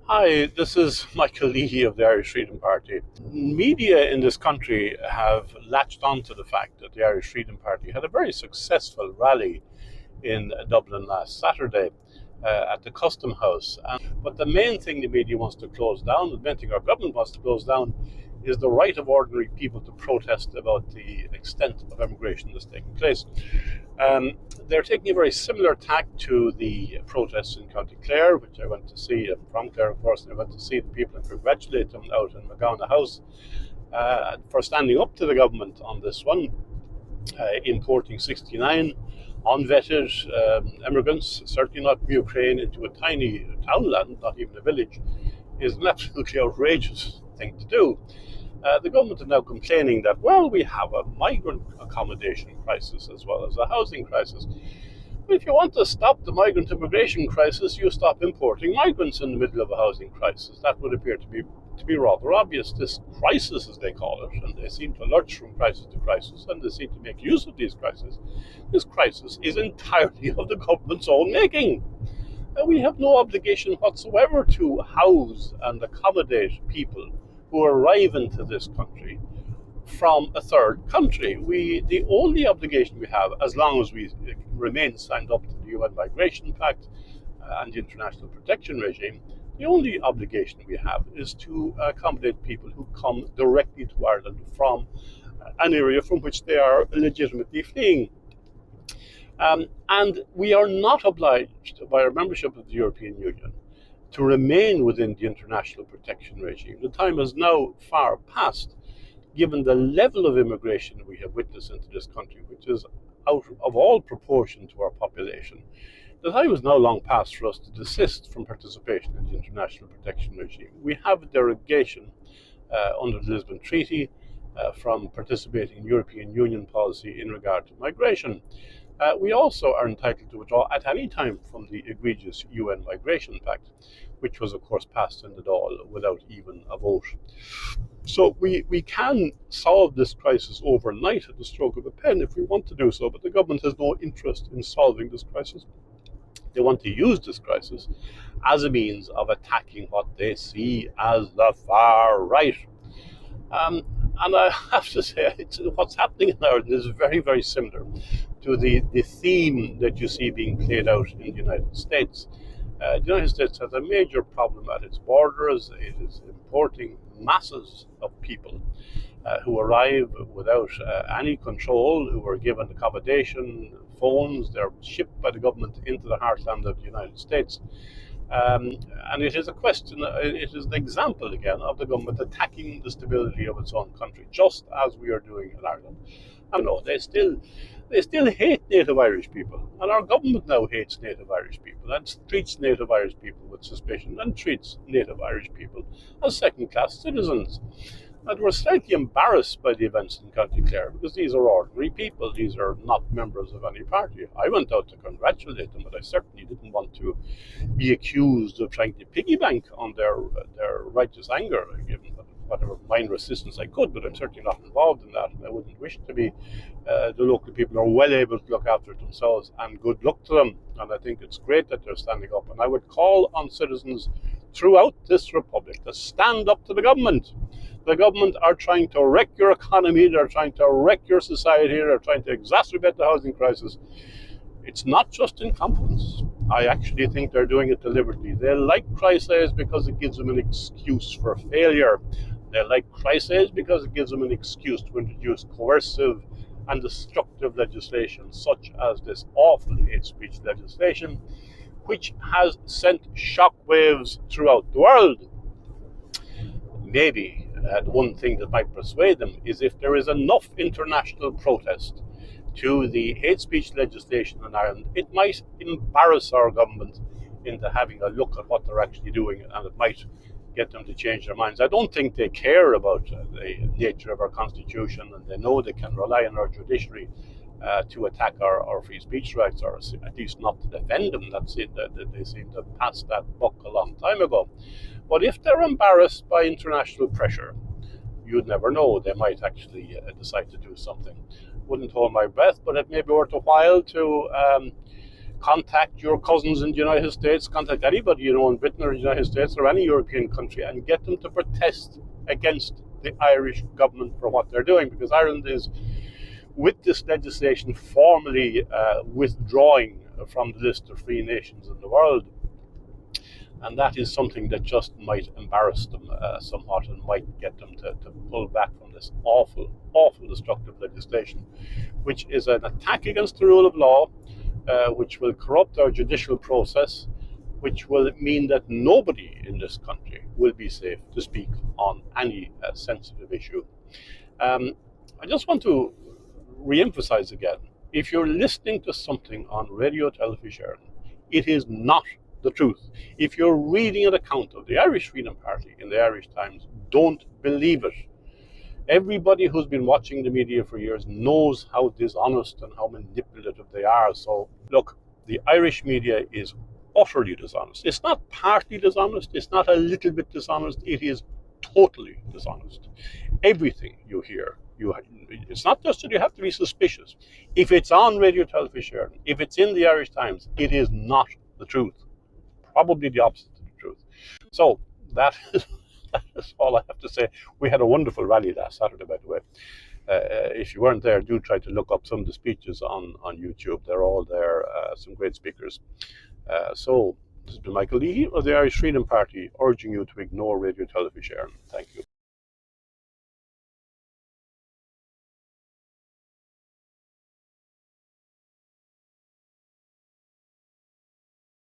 Hi, this is Michael Leahy of the Irish Freedom Party. Media in this country have latched onto the fact that the Irish Freedom Party had a very successful rally in Dublin last Saturday at the Custom House. But the main thing the media wants to close down, the main thing our government wants to close down, is the right of ordinary people to protest about the extent of immigration that's taking place. Um, they're taking a very similar tack to the protests in County Clare, which I went to see. I'm from Clare, of course, and I went to see the people and congratulate them out in McGowan House for standing up to the government on this one, importing 69 unvetted immigrants, certainly not from Ukraine, into a tiny townland, not even a village, is an absolutely outrageous thing to do. The government is now complaining that, well, we have a migrant accommodation crisis as well as a housing crisis. But if you want to stop the migrant immigration crisis, you stop importing migrants in the middle of a housing crisis. That would appear to be rather obvious. This crisis, as they call it, and they seem to lurch from crisis to crisis, and they seem to make use of these crises. This crisis is entirely of the government's own making. We have no obligation whatsoever to house and accommodate people who arrive into this country from a third country. The only obligation we have, as long as we remain signed up to the UN Migration Pact and the International Protection Regime, the only obligation we have is to accommodate people who come directly to Ireland from an area from which they are legitimately fleeing. And we are not obliged by our membership of the European Union to remain within the international protection regime. The time is now far past, given the level of immigration we have witnessed into this country, which is out of all proportion to our population. The time is now long past for us to desist from participation in the international protection regime. We have a derogation under the Lisbon Treaty from participating in European Union policy in regard to migration. We also are entitled to withdraw at any time from the egregious UN Migration Pact, which was, of course, passed in the Dáil without even a vote. So we can solve this crisis overnight at the stroke of a pen if we want to do so, but the government has no interest in solving this crisis. They want to use this crisis as a means of attacking what they see as the far right. Um, and I have to say, what's happening in Ireland is very, very similar to the theme that you see being played out in the United States. The United States has a major problem at its borders. It is importing masses of people who arrive without any control, who are given accommodation, phones. They're shipped by the government into the heartland of the United States. Um, and it is a question, it is an example again of the government attacking the stability of its own country, just as we are doing in Ireland. And no, they still hate native Irish people, and our government now hates native Irish people and treats native Irish people with suspicion and treats native Irish people as second-class citizens. And we're slightly embarrassed by the events in County Clare because these are ordinary people. These are not members of any party. I went out to congratulate them, but I certainly didn't want to be accused of trying to piggy bank on their righteous anger, given whatever minor assistance I could. But I'm certainly not involved in that, and I wouldn't wish to be. The local people are well able to look after themselves, and good luck to them. And I think it's great that they're standing up. And I would call on citizens throughout this republic to stand up to the government. The government are trying to wreck your economy, they're trying to wreck your society, they're trying to exacerbate the housing crisis. It's not just incompetence. I actually think they're doing it deliberately. They like crises because it gives them an excuse for failure. They like crises because it gives them an excuse to introduce coercive and destructive legislation, such as this awful hate speech legislation, which has sent shockwaves throughout the world. Maybe the one thing that might persuade them is if there is enough international protest to the hate speech legislation in Ireland, it might embarrass our government into having a look at what they're actually doing, and it might get them to change their minds. I don't think they care about the nature of our constitution, and they know they can rely on our judiciary to attack our free speech rights, or at least not to defend them. That's it. That they seem to have passed that buck a long time ago. But if they're embarrassed by international pressure, you'd never know. They might actually decide to do something. Wouldn't hold my breath, but it may be worth a while to contact your cousins in the United States, contact anybody you know in Britain or the United States or any European country and get them to protest against the Irish government for what they're doing, because Ireland is, with this legislation, formally withdrawing from the list of free nations in the world. And that is something that just might embarrass them somewhat and might get them to pull back from this awful, awful destructive legislation, which is an attack against the rule of law, which will corrupt our judicial process, which will mean that nobody in this country will be safe to speak on any sensitive issue. I just want to re-emphasize again, if you're listening to something on radio, television, it is not the truth. If you're reading an account of the Irish Freedom Party in the Irish Times, don't believe it. Everybody who's been watching the media for years knows how dishonest and how manipulative they are. So look, the Irish media is utterly dishonest. It's not partly dishonest, it's not a little bit dishonest, it is totally dishonest. Everything you hear, it's not just that you have to be suspicious. If it's on radio, television, if it's in the Irish Times, it is not the truth. Probably the opposite of the truth. So that is all I have to say. We had a wonderful rally last Saturday, by the way. If you weren't there, do try to look up some of the speeches on YouTube. They're all there, some great speakers. So this has been Michael Leahy of the Irish Freedom Party, urging you to ignore radio, television. Thank you.